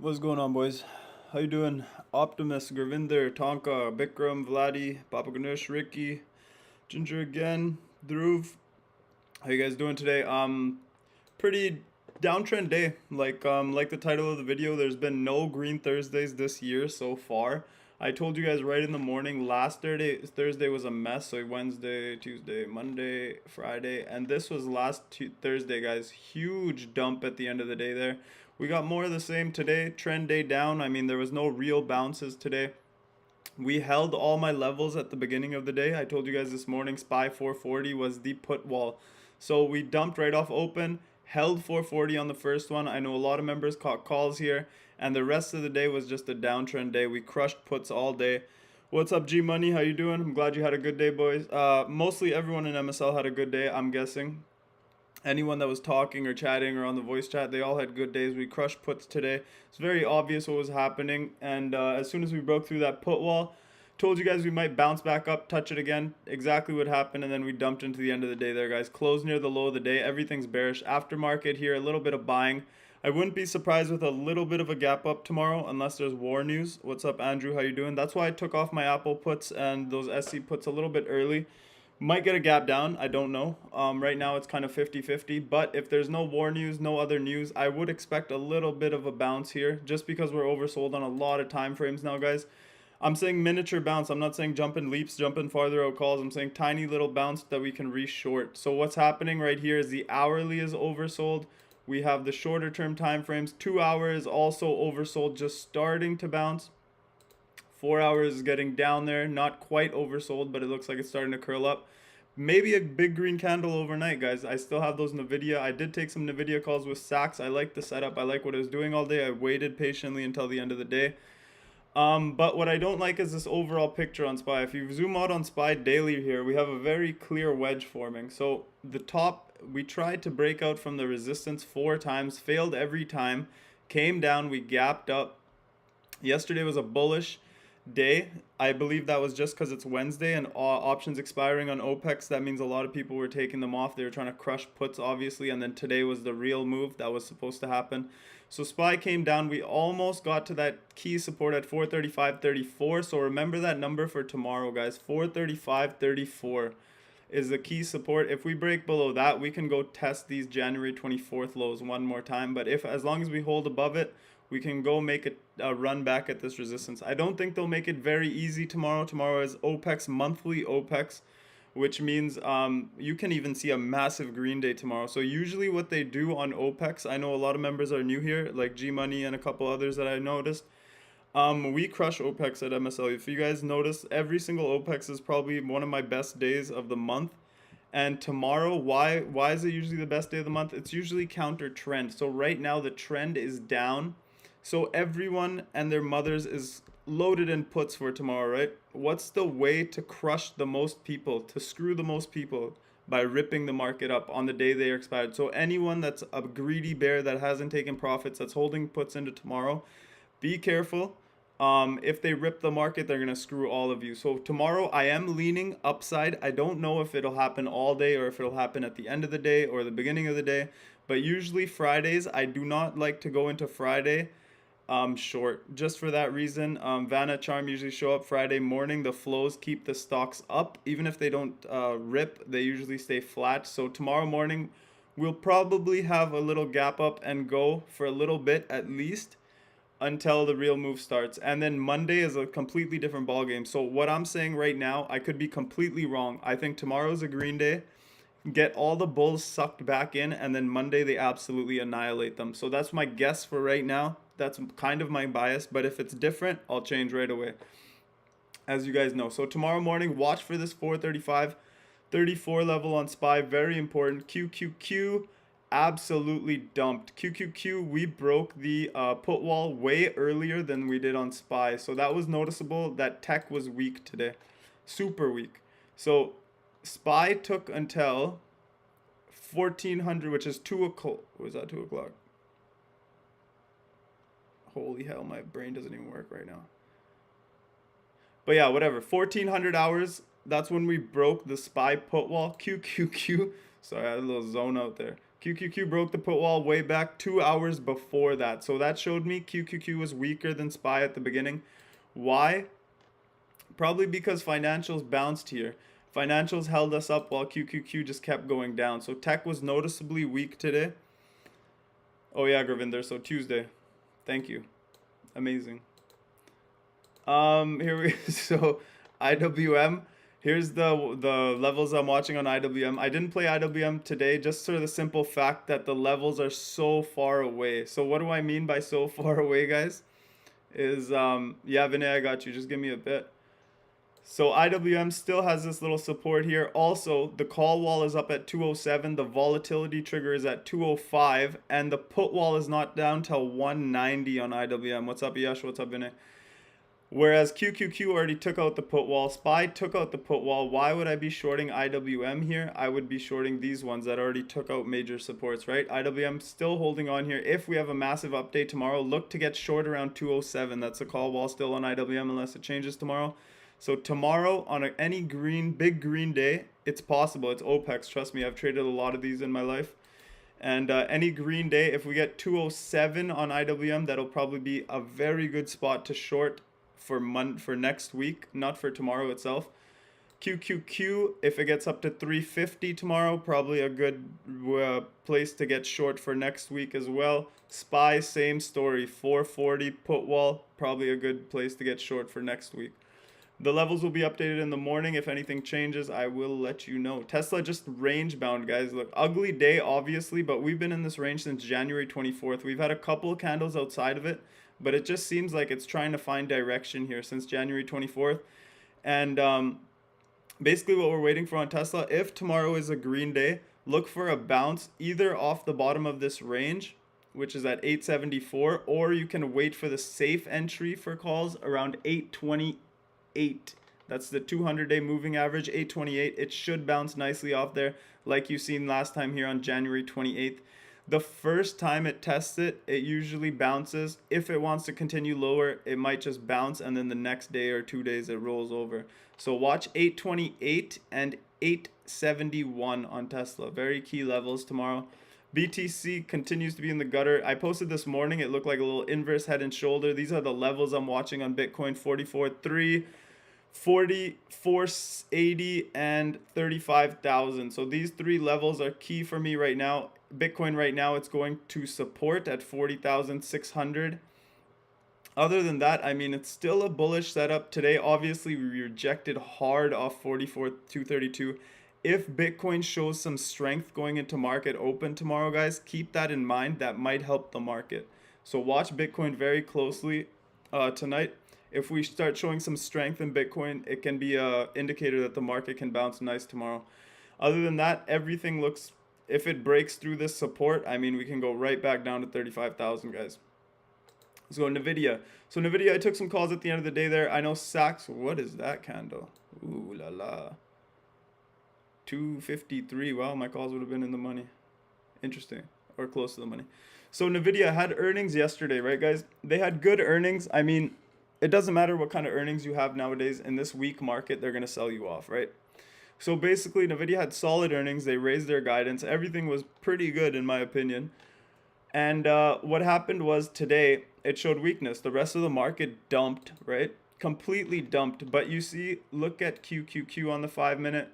What's going on, boys? How you doing? Optimus, Gravinder, Tonka, Bikram, Vladi, Papa Ganesh, Ricky, Ginger again, Dhruv. How you guys doing today? Pretty downtrend day. Like the title of the video, there's been no Green Thursdays this year so far. I told you guys right in the morning. Last Thursday was a mess. So Wednesday, Tuesday, Monday, Friday, and this was Thursday, guys. Huge dump at the end of the day there. We got more of the same today. Trend day down. I mean, there was no real bounces today. We held all my levels at the beginning of the day. I told you guys this morning SPY 440 was the put wall. So we dumped right off open, held 440 on the first one. I know a lot of members caught calls here, and the rest of the day was just a downtrend day. We crushed puts all day. What's up, G Money? How you doing? I'm glad you had a good day, boys. Mostly everyone in MSL had a good day, I'm guessing. Anyone that was talking or chatting or on the voice chat, they all had good days. We crushed puts today. It's very obvious what was happening. And as soon as we broke through that put wall, told you guys we might bounce back up, touch it again. Exactly what happened. And then we dumped into the end of the day there, guys. Closed near the low of the day. Everything's bearish. Aftermarket here, a little bit of buying. I wouldn't be surprised with a little bit of a gap up tomorrow unless there's war news. What's up, Andrew? How you doing? That's why I took off my Apple puts and those SC puts a little bit early. Might get a gap down. I don't know. Right now it's kind of 50-50. But if there's no war news, no other news, I would expect a little bit of a bounce here just because we're oversold on a lot of time frames now, guys. I'm saying miniature bounce. I'm not saying jumping leaps, jumping farther out calls. I'm saying tiny little bounce that we can re-short. So what's happening right here is the hourly is oversold. We have the shorter term time frames. 2 hours also oversold, just starting to bounce. 4 hours is getting down there, not quite oversold, but it looks like it's starting to curl up. Maybe a big green candle overnight, guys. I still have those NVIDIA. I did take some NVIDIA calls with Saks. I like the setup. I like what it was doing all day. I waited patiently until the end of the day. But what I don't like is this overall picture on SPY. If you zoom out on SPY daily here, we have a very clear wedge forming. So the top, we tried to break out from the resistance 4 times, failed every time, came down, we gapped up. Yesterday was a bullish day. I believe that was just because it's Wednesday and options expiring on OPEX. That means a lot of people were taking them off. They were trying to crush puts, obviously, and then today was the real move that was supposed to happen. So SPY came down. We almost got to that key support at 435.34. So remember that number for tomorrow, guys. 435.34 is the key support. If we break below that, we can go test these January 24th lows one more time. But as long as we hold above it, we can go make a run back at this resistance. I don't think they'll make it very easy tomorrow. Tomorrow is OPEX, monthly OPEX, which means you can even see a massive green day tomorrow. So usually what they do on OPEX, I know a lot of members are new here, like G Money and a couple others that I noticed. We crush OPEX at MSL. If you guys notice, every single OPEX is probably one of my best days of the month. And tomorrow, why is it usually the best day of the month? It's usually counter trend. So right now the trend is down. So everyone and their mothers is loaded in puts for tomorrow, right? What's the way to crush the most people, to screw the most people? By ripping the market up on the day they are expired. So anyone that's a greedy bear that hasn't taken profits, that's holding puts into tomorrow, be careful. If they rip the market, they're going to screw all of you. So tomorrow I am leaning upside. I don't know if it'll happen all day or if it'll happen at the end of the day or the beginning of the day. But usually Fridays, I do not like to go into Friday short, just for that reason. Vanna Charm usually show up Friday morning. The flows keep the stocks up. Even if they don't rip, they usually stay flat. So tomorrow morning, we'll probably have a little gap up and go for a little bit at least until the real move starts. And then Monday is a completely different ball game. So what I'm saying right now, I could be completely wrong. I think tomorrow's a green day. Get all the bulls sucked back in, and then Monday they absolutely annihilate them. So that's my guess for right now. That's kind of my bias, but if it's different, I'll change right away, as you guys know. So tomorrow morning, watch for this 435.34 level on SPY. Very important. QQQ absolutely dumped. QQQ, we broke the put wall way earlier than we did on SPY. So that was noticeable. That tech was weak today. Super weak. So SPY took until 1400, which is 2 o'clock. Was that 2 o'clock? Holy hell, my brain doesn't even work right now. But yeah, whatever. 1400 hours, that's when we broke the SPY put wall. QQQ. Sorry, I had a little zone out there. QQQ broke the put wall way back 2 hours before that. So that showed me QQQ was weaker than SPY at the beginning. Why? Probably because financials bounced here. Financials held us up while QQQ just kept going down. So tech was noticeably weak today. Oh yeah, Gravinder, so Tuesday. Thank you. Amazing. Here we so IWM. Here's the levels I'm watching on IWM. I didn't play IWM today just for the simple fact that the levels are so far away. So what do I mean by so far away, guys? Is yeah, Vinay, I got you. Just give me a bit. So IWM still has this little support here. Also, the call wall is up at 207. The volatility trigger is at 205. And the put wall is not down till 190 on IWM. What's up, Yash? What's up, Vinay? Whereas QQQ already took out the put wall. SPY took out the put wall. Why would I be shorting IWM here? I would be shorting these ones that already took out major supports, right? IWM still holding on here. If we have a massive update tomorrow, look to get short around 207. That's the call wall still on IWM unless it changes tomorrow. So tomorrow on any big green day, it's possible. It's OPEX. Trust me, I've traded a lot of these in my life. And any green day, if we get 207 on IWM, that'll probably be a very good spot to short for next week, not for tomorrow itself. QQQ, if it gets up to 350 tomorrow, probably a good place to get short for next week as well. SPY, same story, 440 put wall, probably a good place to get short for next week. The levels will be updated in the morning. If anything changes, I will let you know. Tesla just range bound, guys. Look, ugly day, obviously, but we've been in this range since January 24th. We've had a couple of candles outside of it, but it just seems like it's trying to find direction here since January 24th. And basically what we're waiting for on Tesla, if tomorrow is a green day, look for a bounce either off the bottom of this range, which is at 874, or you can wait for the safe entry for calls around 828. That's the 200-day moving average, 828. It should bounce nicely off there like you've seen last time here on January 28th. The first time it tests it, it usually bounces. If it wants to continue lower, it might just bounce, and then the next day or 2 days it rolls over. So watch 828 and 871 on Tesla. Very key levels tomorrow. BTC continues to be in the gutter. I posted this morning. It looked like a little inverse head and shoulder. These are the levels I'm watching on Bitcoin: 44.3, 44.80, and 35,000. So these three levels are key for me right now. Bitcoin right now, it's going to support at 40,600. Other than that, I mean, it's still a bullish setup. Today, obviously, we rejected hard off 44,232. If Bitcoin shows some strength going into market open tomorrow, guys, keep that in mind. That might help the market. So watch Bitcoin very closely tonight. If we start showing some strength in Bitcoin, it can be an indicator that the market can bounce nice tomorrow. Other than that, everything looks, if it breaks through this support, I mean, we can go right back down to 35,000, guys. Let's go NVIDIA. So NVIDIA, I took some calls at the end of the day there. I know Saks, what is that candle? Ooh la la. 253. Wow, my calls would have been in the money. Interesting. Or close to the money. So NVIDIA had earnings yesterday, right, guys? They had good earnings. I mean, it doesn't matter what kind of earnings you have nowadays. In this weak market, they're going to sell you off, right? So basically, NVIDIA had solid earnings. They raised their guidance. Everything was pretty good, in my opinion. And what happened was today, it showed weakness. The rest of the market dumped, right? Completely dumped. But you see, look at QQQ on the 5-minute.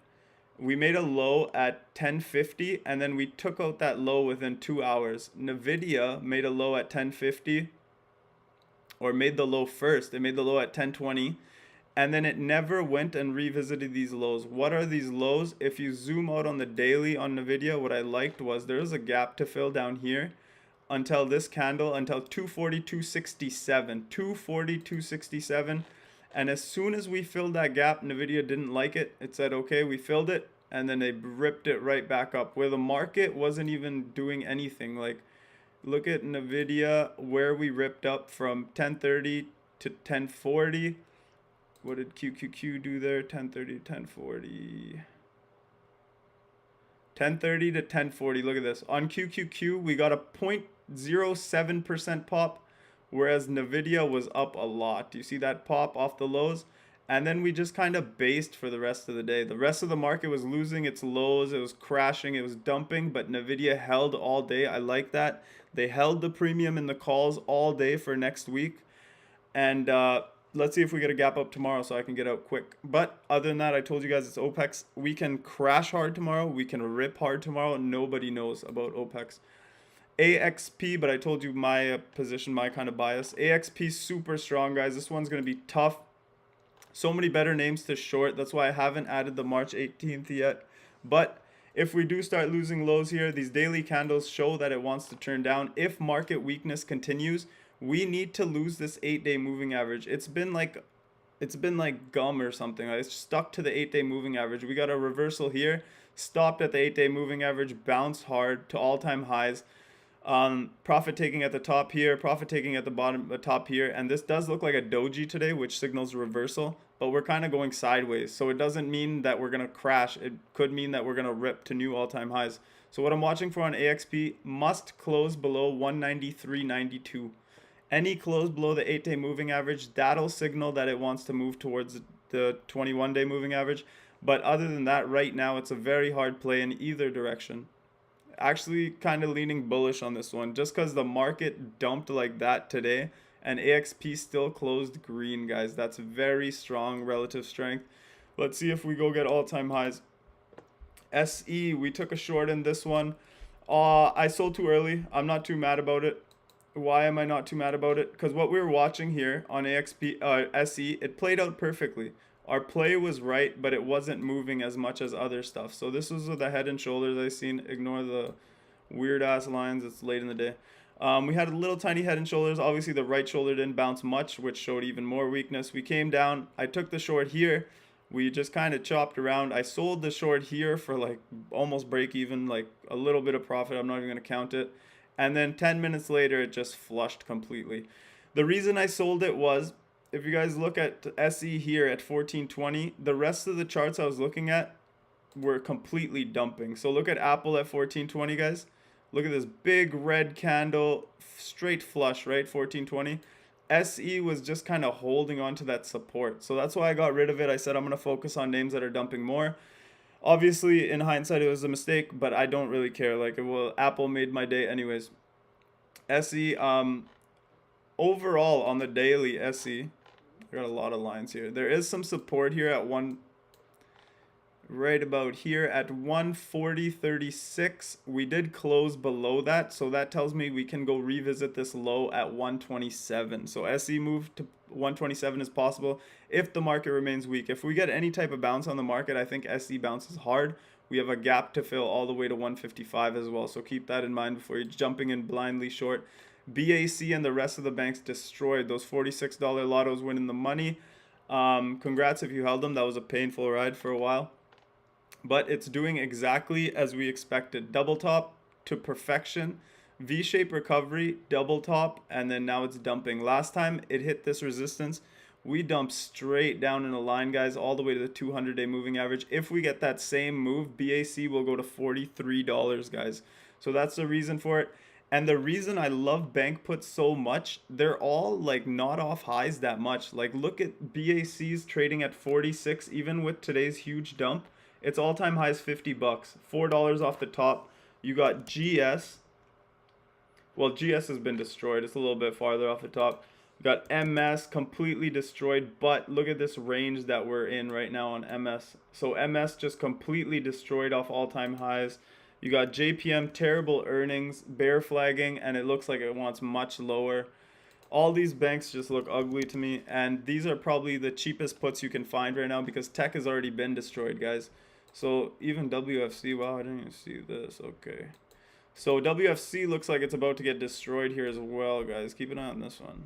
We made a low at 1050, and then we took out that low within 2 hours. NVIDIA made a low at 1050, or made the low first. It made the low at 1020, and then it never went and revisited these lows. What are these lows? If you zoom out on the daily on NVIDIA, what I liked was there was a gap to fill down here until this candle, until 240.267. 240.267. And as soon as we filled that gap, NVIDIA didn't like it. It said, okay, we filled it. And then they ripped it right back up where the market wasn't even doing anything. Like, look at NVIDIA, where we ripped up from 1030 to 1040. What did QQQ do there? 1030 to 1040. 1030 to 1040. Look at this. On QQQ, we got a 0.07% pop, whereas NVIDIA was up a lot. Do you see that pop off the lows? and then we just kind of based for the rest of the day. The rest of the market was losing its lows, it was crashing, it was dumping, but Nvidia held all day. I like that. They held the premium in the calls all day for next week. And let's see if we get a gap up tomorrow so I can get out quick. But other than that, I told you guys it's OPEX. We can crash hard tomorrow. We can rip hard tomorrow. Nobody knows about OPEX. AXP, but I told you my position, my kind of bias. AXP super strong, guys. This one's going to be tough. So many better names to short. That's why I haven't added the March 18th yet. But if we do start losing lows here, these daily candles show that it wants to turn down. If market weakness continues, we need to lose this 8-day moving average. It's been like gum or something. It's stuck to the 8-day moving average. We got a reversal here, stopped at the 8-day moving average, bounced hard to all-time highs. Profit taking at the top here, profit taking at the bottom, the top here, and this does look like a doji today, which signals reversal, but we're kind of going sideways, so it doesn't mean that we're going to crash. It could mean that we're going to rip to new all-time highs. So what I'm watching for on AXP, must close below 193.92. Any close below the 8-day moving average, that'll signal that it wants to move towards the 21-day moving average. But other than that, right now, it's a very hard play in either direction. Actually kind of leaning bullish on this one just because the market dumped like that today and AXP still closed green, guys. That's very strong relative strength. Let's see if we go get all-time highs. SE, we took a short in this one. I sold too early. I'm not too mad about it. Why am I not too mad about it? Because what we were watching here on SE, it played out perfectly. Our play was right, but it wasn't moving as much as other stuff. So this was the head and shoulders I seen. Ignore the weird ass lines. It's late in the day. We had a little tiny head and shoulders. Obviously the right shoulder didn't bounce much, which showed even more weakness. We came down. I took the short here. We just kind of chopped around. I sold the short here for like almost break even, like a little bit of profit. I'm not even going to count it. And then 10 minutes later, it just flushed completely. The reason I sold it was, if you guys look at SE here at 1420, the rest of the charts I was looking at were completely dumping. So look at Apple at 1420, guys. Look at this big red candle, straight flush, right? 1420. SE was just kind of holding on to that support. So that's why I got rid of it. I said I'm going to focus on names that are dumping more. Obviously, in hindsight, it was a mistake, but I don't really care. Like, well, Apple made my day anyways. SE, overall on the daily SE, I got a lot of lines here. There is some support here at right about here at 140.36. We did close below that, so that tells me we can go revisit this low at 127. So SE move to 127 is possible if the market remains weak. If we get any type of bounce on the market, I think SE bounces hard. We have a gap to fill all the way to 155 as well, so keep that in mind before you're jumping in blindly short. BAC and the rest of the banks destroyed. Those $46 lottos winning the money. Congrats if you held them. That was a painful ride for a while. But it's doing exactly as we expected. Double top to perfection. V-shape recovery, double top, and then now it's dumping. Last time it hit this resistance, we dumped straight down in a line, guys, all the way to the 200-day moving average. If we get that same move, BAC will go to $43, guys. So that's the reason for it. And the reason I love bank puts so much, they're all like not off highs that much. Like look at BAC's trading at 46, even with today's huge dump. Its all-time high is $50, $4 off the top. You got GS. Well, GS has been destroyed. It's a little bit farther off the top. You got MS completely destroyed, but look at this range that we're in right now on MS. So MS just completely destroyed off all-time highs. You got JPM, terrible earnings, bear flagging, and it looks like it wants much lower. All these banks just look ugly to me, and these are probably the cheapest puts you can find right now because tech has already been destroyed, guys. So even WFC, wow, I didn't even see this. Okay. So WFC looks like it's about to get destroyed here as well, guys. Keep an eye on this one.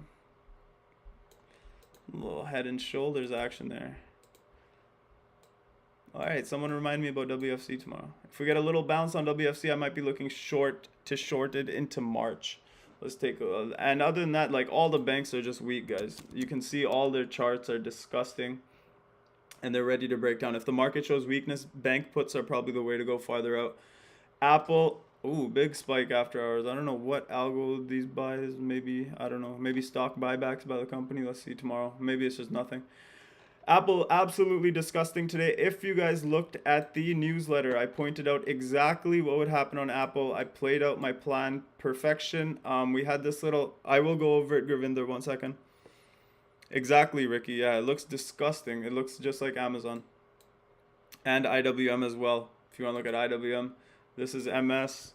A little head and shoulders action there. Alright, someone remind me about WFC tomorrow. If we get a little bounce on WFC, I might be looking short to shorted into March. Let's take a... And other than that, like, all the banks are just weak, guys. You can see all their charts are disgusting. And they're ready to break down. If the market shows weakness, bank puts are probably the way to go farther out. Apple, ooh, big spike after hours. I don't know what algo these buys. Maybe, I don't know. Maybe stock buybacks by the company. Let's see tomorrow. Maybe it's just nothing. Apple absolutely disgusting today. If you guys looked at the newsletter, I pointed out exactly what would happen on Apple. I played out my plan perfection. We had this little. I will go over it, Gravinder. 1 second. Exactly, Ricky. Yeah, it looks disgusting. It looks just like Amazon and IWM as well. If you want to look at IWM, this is MS.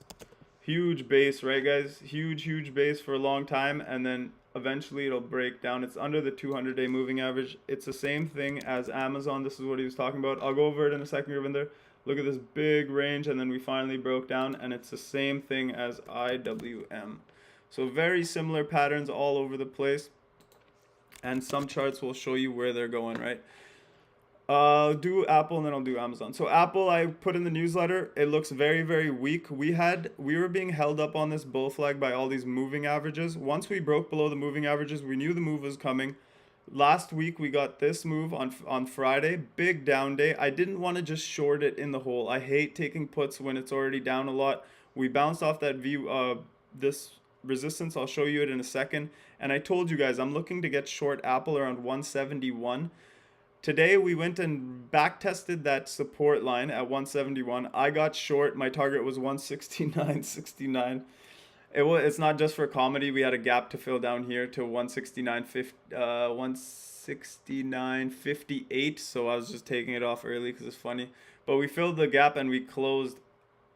Huge base, right, guys? Huge base for a long time, and then eventually it'll break down. It's under the 200-day moving average. It's the same thing as Amazon. This is what he was talking about. I'll go over it in a second, Ravinder. Look at this big range, and then we finally broke down, and it's the same thing as IWM. So very similar patterns all over the place, and some charts will show you where they're going, right? I'll do Apple and then I'll do Amazon. So Apple, I put in the newsletter. It looks very weak. We were being held up on this bull flag by all these moving averages. Once we broke below the moving averages, we knew the move was coming. Last week we got this move on Friday, big down day. I didn't want to just short it in the hole. I hate taking puts when it's already down a lot. We bounced off that view this resistance. I'll show you it in a second. And I told you guys I'm looking to get short Apple around 171. Today we went and back tested that support line at 171. I got short. My target was 169.69. It's not just for comedy. We had a gap to fill down here to 169.58. So I was just taking it off early because it's funny. But we filled the gap and we closed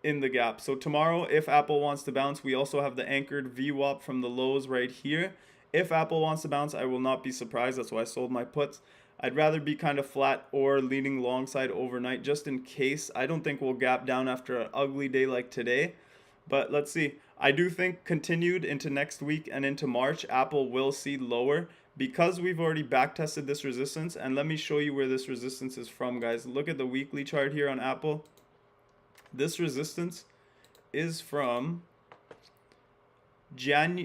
in the gap. So tomorrow, if Apple wants to bounce, we also have the anchored VWAP from the lows right here. If Apple wants to bounce, I will not be surprised. That's why I sold my puts. I'd rather be kind of flat or leaning long side overnight just in case. I don't think we'll gap down after an ugly day like today. But let's see. I do think continued into next week and into March, Apple will see lower because we've already back tested this resistance. And let me show you where this resistance is from, guys. Look at the weekly chart here on Apple. This resistance is from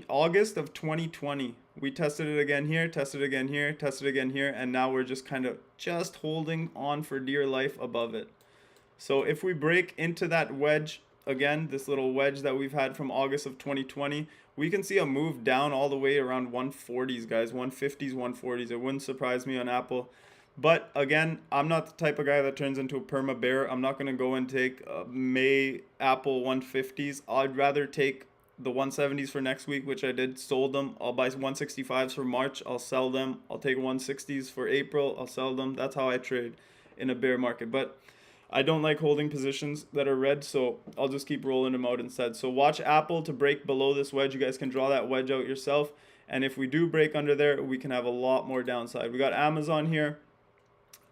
August of 2020. We tested it again here, tested it again here, tested it again here, and now we're just kind of just holding on for dear life above it. So if we break into that wedge, again, this little wedge that we've had from August of 2020, we can see a move down all the way around 140s, guys, 150s, 140s. It wouldn't surprise me on Apple. But again, I'm not the type of guy that turns into a perma bear. I'm not going to go and take May Apple 150s. I'd rather take the 170s for next week, which I did, sold them. I'll buy 165s for March, I'll sell them. I'll take 160s for April, I'll sell them. That's how I trade in a bear market. But I don't like holding positions that are red, so I'll just keep rolling them out instead. So watch Apple to break below this wedge. You guys can draw that wedge out yourself. And if we do break under there, we can have a lot more downside. We got Amazon here.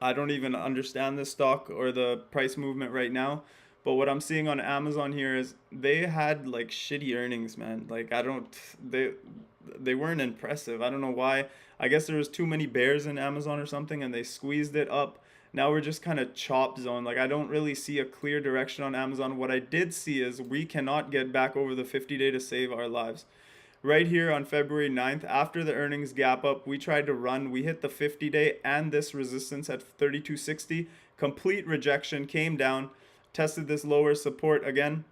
I don't even understand this stock or the price movement right now. But what I'm seeing on Amazon here is they had like shitty earnings, man. Like they weren't impressive. I don't know why. I guess there was too many bears in Amazon or something and they squeezed it up. Now we're just kind of chop zone. Like I don't really see a clear direction on Amazon. What I did see is we cannot get back over the 50-day to save our lives. Right here on February 9th, after the earnings gap up, we tried to run. We hit the 50-day and this resistance at 32.60. Complete rejection, came down. Tested this lower support again,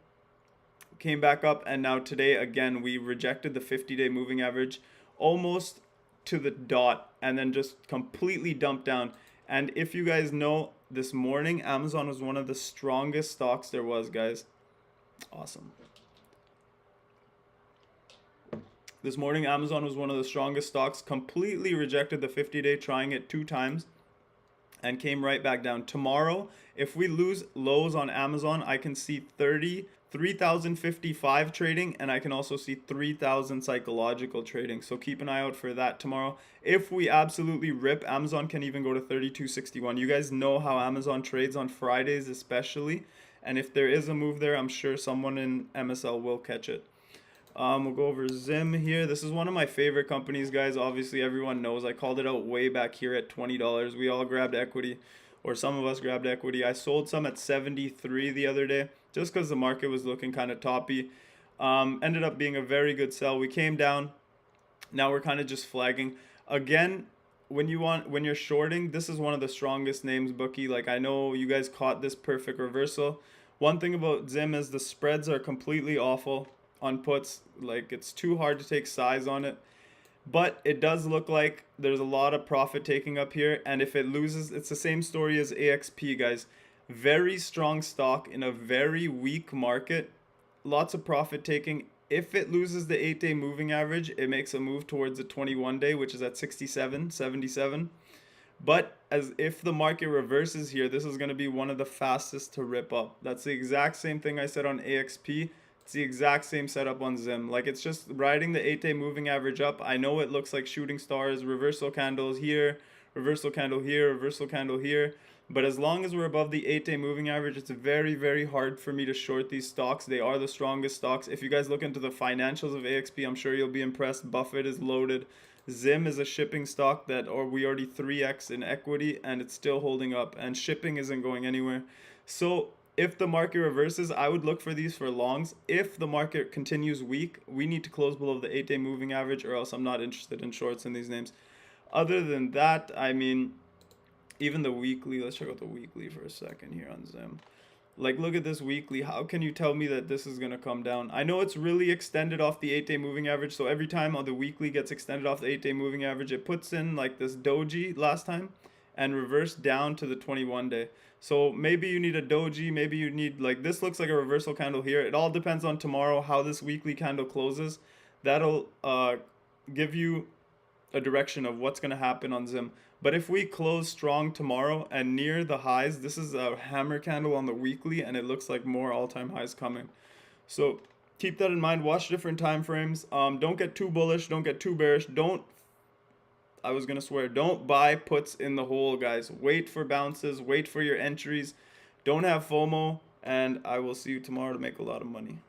came back up, and now today again we rejected the 50-day moving average almost to the dot and then just completely dumped down. And if you guys know, this morning Amazon was one of the strongest stocks there was, guys. Awesome. This morning Amazon was one of the strongest stocks, completely rejected the 50-day, trying it 2 times. And came right back down. Tomorrow, if we lose lows on Amazon, I can see 3,055 trading, and I can also see 3,000 psychological trading. So keep an eye out for that tomorrow. If we absolutely rip, Amazon can even go to 32.61. You guys know how Amazon trades on Fridays especially. And if there is a move there, I'm sure someone in MSL will catch it. We'll go over Zim here. This is one of my favorite companies, guys. Obviously, everyone knows. I called it out way back here at $20. We all grabbed equity, or some of us grabbed equity. I sold some at 73 the other day, just because the market was looking kind of toppy. Ended up being a very good sell. We came down. Now we're kind of just flagging. Again, when you're shorting, this is one of the strongest names, bookie. Like, I know you guys caught this perfect reversal. One thing about Zim is the spreads are completely awful on puts. Like, it's too hard to take size on it. But it does look like there's a lot of profit taking up here, and if it loses, it's the same story as AXP, guys. Very strong stock in a very weak market, lots of profit taking. If it loses the 8-day moving average, it makes a move towards the 21-day, which is at 67, 77. But as if the market reverses here, this is going to be one of the fastest to rip up. That's the exact same thing I said on AXP. It's the exact same setup on Zim. Like, it's just riding the 8-day moving average up. I know it looks like shooting stars, reversal candles here, reversal candle here, reversal candle here. But as long as we're above the 8-day moving average, it's very, very hard for me to short these stocks. They are the strongest stocks. If you guys look into the financials of AXP, I'm sure you'll be impressed. Buffett is loaded. Zim is a shipping stock that, or we already 3x in equity, and it's still holding up, and shipping isn't going anywhere. So if the market reverses, I would look for these for longs. If the market continues weak, we need to close below the 8-day moving average, or else I'm not interested in shorts in these names. Other than that, I mean, even the weekly, let's check out the weekly for a second here on Zim. Like, look at this weekly. How can you tell me that this is going to come down? I know it's really extended off the 8-day moving average. So every time on the weekly gets extended off the 8-day moving average, it puts in like this doji last time and reversed down to the 21-day. So maybe you need a doji. Maybe you need, like, this looks like a reversal candle here. It all depends on tomorrow how this weekly candle closes. That'll give you a direction of what's going to happen on Zim. But if we close strong tomorrow and near the highs, this is a hammer candle on the weekly, and it looks like more all-time highs coming. So keep that in mind. Watch different time frames. Don't get too bullish. Don't get too bearish. I was going to swear, don't buy puts in the hole, guys. Wait for bounces. Wait for your entries. Don't have FOMO. And I will see you tomorrow to make a lot of money.